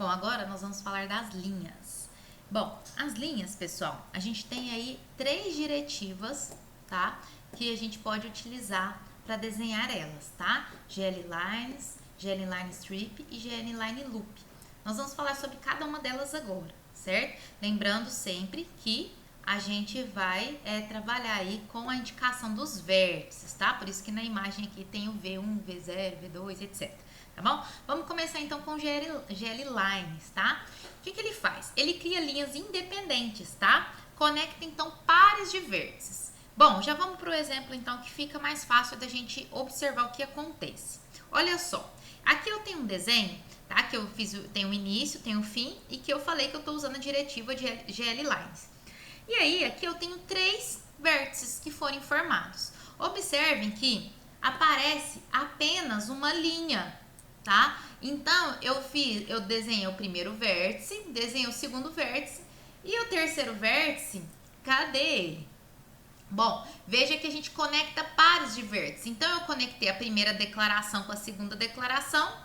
Bom, agora nós vamos falar das linhas. Bom, as linhas, pessoal, a gente tem aí 3 diretivas, tá? Que a gente pode utilizar para desenhar elas, tá? GL Lines, GL Line Strip e GL Line Loop. Nós vamos falar sobre cada uma delas agora, certo? Lembrando sempre que a gente vai trabalhar aí com a indicação dos vértices, tá? Por isso que na imagem aqui tem o V1, V0, V2, etc. Tá bom? Vamos começar então com GL Lines, tá? O que ele faz? Ele cria linhas independentes, tá? Conecta então pares de vértices. Bom, já vamos para o exemplo então que fica mais fácil da gente observar o que acontece. Olha só, aqui eu tenho um desenho, tá? Que eu fiz, tem o início, tem o fim e que eu falei que eu estou usando a diretiva de GL Lines. E aí, aqui eu tenho 3 vértices que foram formados. Observem que aparece apenas uma linha, tá? Então, eu desenhei o primeiro vértice, desenhei o segundo vértice e o terceiro vértice, cadê ele? Bom, veja que a gente conecta pares de vértices. Então, eu conectei a primeira declaração com a segunda declaração.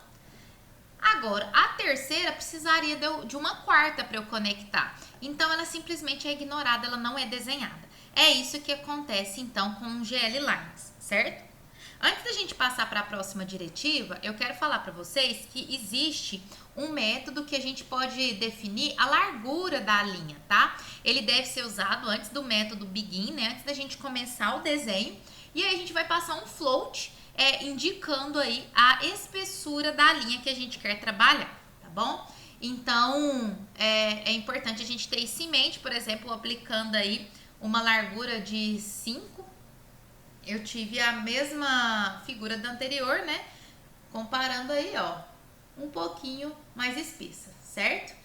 Agora, a terceira precisaria de uma quarta para eu conectar. Então, ela simplesmente é ignorada, ela não é desenhada. É isso que acontece, então, com GL Lines, certo? Antes da gente passar para a próxima diretiva, eu quero falar para vocês que existe um método que a gente pode definir a largura da linha, tá? Ele deve ser usado antes do método begin, né? Antes da gente começar o desenho. E aí a gente vai passar um float, indicando aí a espessura da linha que a gente quer trabalhar, tá bom? Então, é importante a gente ter isso em mente, por exemplo, aplicando aí uma largura de 5, eu tive a mesma figura da anterior, né? Comparando aí, ó, um pouquinho mais espessa, certo?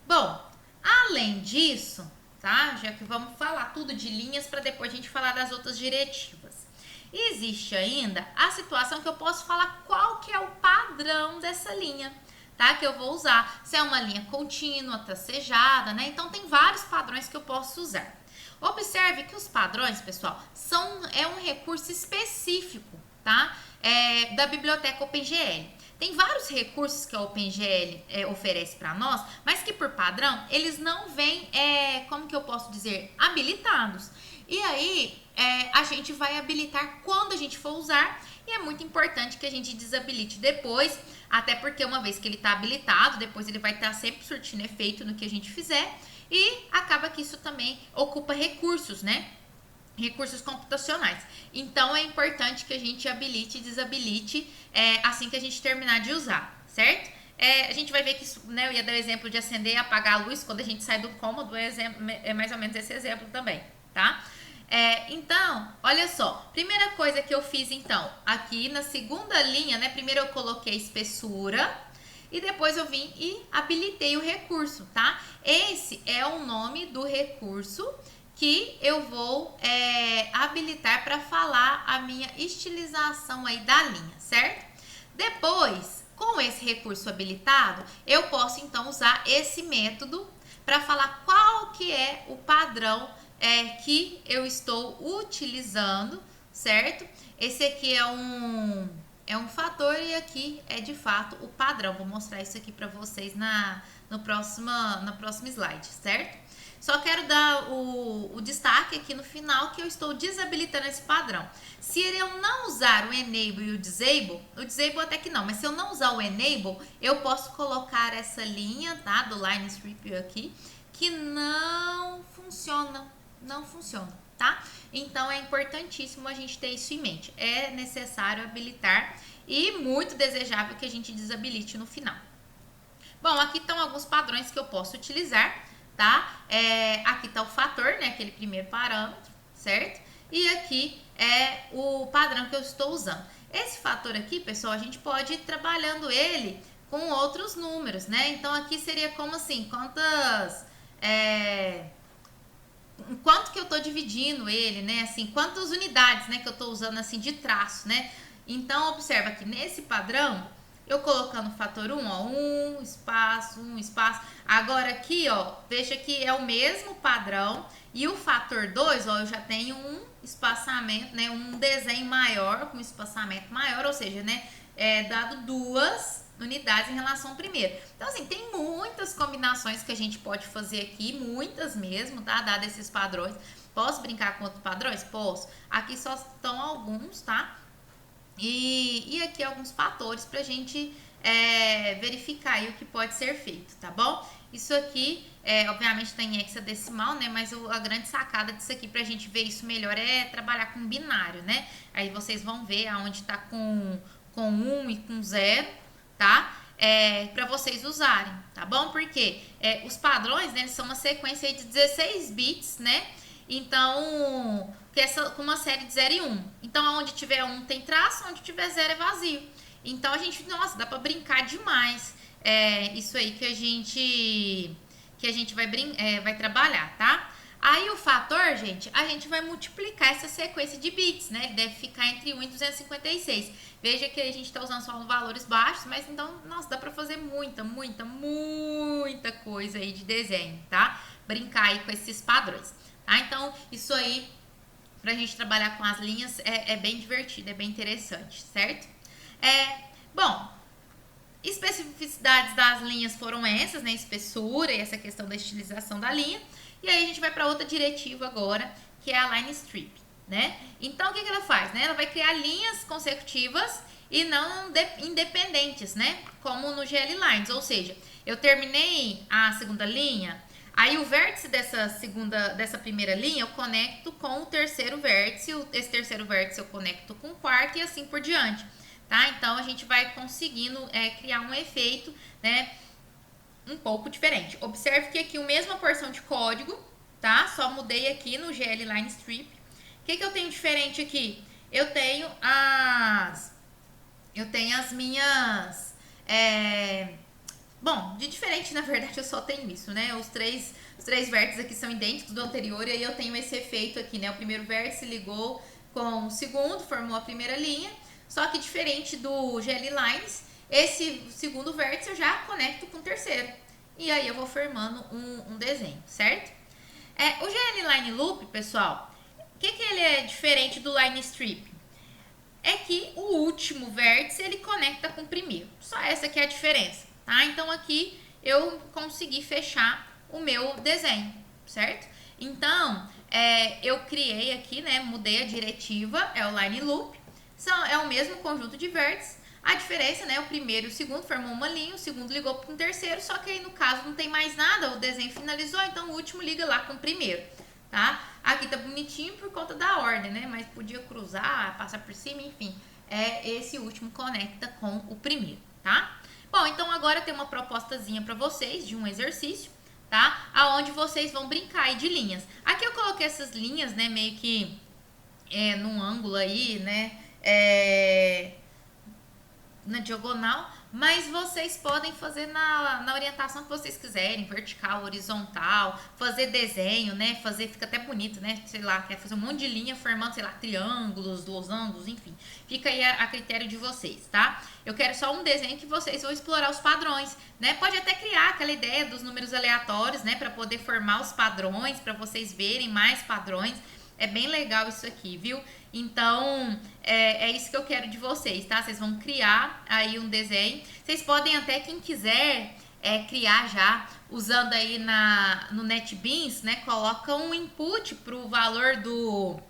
Bom, além disso, tá? Já que vamos falar tudo de linhas para depois a gente falar das outras diretivas. Existe ainda a situação que eu posso falar qual que é o padrão dessa linha, tá? Que eu vou usar. Se é uma linha contínua, tracejada, né? Então, tem vários padrões que eu posso usar. Observe que os padrões, pessoal, é um recurso específico, tá? Da biblioteca OpenGL. Tem vários recursos que a OpenGL oferece para nós, mas que por padrão, eles não vêm, como que eu posso dizer, habilitados. E aí, a gente vai habilitar quando a gente for usar, e é muito importante que a gente desabilite depois, até porque uma vez que ele está habilitado, depois ele vai estar sempre surtindo efeito no que a gente fizer, e acaba que isso também ocupa recursos, né? Recursos computacionais. Então, é importante que a gente habilite e desabilite assim que a gente terminar de usar, certo? A gente vai ver que isso, né, eu ia dar o exemplo de acender e apagar a luz quando a gente sai do cômodo, é mais ou menos esse exemplo também, tá? Então, olha só, primeira coisa que eu fiz então, aqui na segunda linha, né, primeiro eu coloquei espessura e depois eu vim e habilitei o recurso, tá? Esse é o nome do recurso que eu vou habilitar para falar a minha estilização aí da linha, certo? Depois, com esse recurso habilitado, eu posso então usar esse método para falar qual que é o padrão que eu estou utilizando, certo? Esse aqui é um fator e aqui é de fato o padrão. Vou mostrar isso aqui para vocês no próximo slide, certo? Só quero dar o destaque aqui no final que eu estou desabilitando esse padrão. Se eu não usar o enable e o disable até que não, mas se eu não usar o enable, eu posso colocar essa linha, tá, do line strip aqui, que não funciona, tá? Então, é importantíssimo a gente ter isso em mente. É necessário habilitar e muito desejável que a gente desabilite no final. Bom, aqui estão alguns padrões que eu posso utilizar, tá? Aqui está o fator, né? Aquele primeiro parâmetro, certo? E aqui é o padrão que eu estou usando. Esse fator aqui, pessoal, a gente pode ir trabalhando ele com outros números, né? Então, aqui seria como assim, quanto que eu estou dividindo ele, né? Assim, quantas unidades, né, que eu estou usando assim de traço, né? Então, observa que nesse padrão, eu colocando o fator 1, ó, 1 espaço, 1 espaço. Agora aqui, ó, veja que é o mesmo padrão e o fator 2, ó, eu já tenho um espaçamento, né, um desenho maior, com espaçamento maior, ou seja, né, dado duas unidades em relação ao primeiro. Então, assim, tem muitas combinações que a gente pode fazer aqui, muitas mesmo, tá? Dado esses padrões. Posso brincar com outros padrões? Posso. Aqui só estão alguns, tá? E aqui alguns fatores pra gente verificar aí o que pode ser feito, tá bom? Isso aqui, obviamente tá em hexadecimal, né? Mas a grande sacada disso aqui pra gente ver isso melhor é trabalhar com binário, né? Aí vocês vão ver aonde tá com 1 e com 0, tá? Para vocês usarem, tá bom? Porque os padrões, né, eles são uma sequência aí de 16 bits, né? Então, com uma série de 0 e 1. Então, onde tiver 1 tem traço, onde tiver 0 é vazio. Então, a gente, nossa, dá pra brincar demais. Isso aí que a gente vai trabalhar, tá? Aí o fator, gente, a gente vai multiplicar essa sequência de bits, né? Ele deve ficar entre 1 e 256. Veja que a gente está usando só valores baixos, mas então, nossa, dá pra fazer muita coisa aí de desenho, tá? Brincar aí com esses padrões, tá? Então, isso aí, pra gente trabalhar com as linhas, é bem divertido, é bem interessante, certo? Bom, especificidades das linhas foram essas, né? Espessura e essa questão da estilização da linha. E aí a gente vai para outra diretiva agora, que é a line strip, né? Então, o que ela faz, né? Ela vai criar linhas consecutivas e não independentes, né? Como no GL Lines, ou seja, eu terminei a segunda linha, aí o vértice dessa primeira linha eu conecto com o terceiro vértice, esse terceiro vértice eu conecto com o quarto e assim por diante, tá? Então, a gente vai conseguindo criar um efeito, né? Um pouco diferente. Observe que aqui a mesma porção de código, tá? Só mudei aqui no GL Line Strip. O que eu tenho diferente aqui? Eu tenho as minhas... Bom, de diferente, na verdade, eu só tenho isso, né? Os três vértices aqui são idênticos do anterior e aí eu tenho esse efeito aqui, né? O primeiro vértice ligou com o segundo, formou a primeira linha. Só que diferente do GL Lines, esse segundo vértice eu já conecto com o terceiro. E aí eu vou formando um desenho, certo? O GL Line Loop, pessoal, o que ele é diferente do Line Strip? É que o último vértice ele conecta com o primeiro. Só essa que é a diferença, tá? Então aqui eu consegui fechar o meu desenho, certo? Então, eu criei aqui, né? Mudei a diretiva, é o Line Loop. É o mesmo conjunto de vértices. A diferença, né, o primeiro e o segundo formou uma linha, o segundo ligou com o terceiro, só que aí no caso não tem mais nada, o desenho finalizou, então o último liga lá com o primeiro, tá? Aqui tá bonitinho por conta da ordem, né, mas podia cruzar, passar por cima, enfim, esse último conecta com o primeiro, tá? Bom, então agora tem uma propostazinha para vocês de um exercício, tá? Aonde vocês vão brincar aí de linhas. Aqui eu coloquei essas linhas, né, meio que num ângulo aí, né, na diagonal, mas vocês podem fazer na orientação que vocês quiserem, vertical, horizontal, fazer desenho, né, fica até bonito, né, sei lá, quer fazer um monte de linha formando, sei lá, triângulos, losangos, enfim, fica aí a critério de vocês, tá? Eu quero só um desenho que vocês vão explorar os padrões, né, pode até criar aquela ideia dos números aleatórios, né, para poder formar os padrões, para vocês verem mais padrões. É bem legal isso aqui, viu? Então, é isso que eu quero de vocês, tá? Vocês vão criar aí um desenho. Vocês podem até, quem quiser, criar já, usando aí no NetBeans, né? Coloca um input pro valor do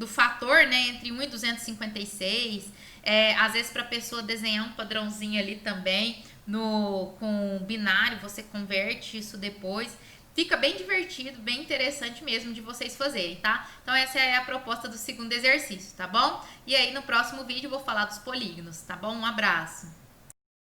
fator, né? Entre 1 e 256. Às vezes, para a pessoa desenhar um padrãozinho ali também, com binário, você converte isso depois. Fica bem divertido, bem interessante mesmo de vocês fazerem, tá? Então essa é a proposta do segundo exercício, tá bom? E aí no próximo vídeo eu vou falar dos polígonos, tá bom? Um abraço!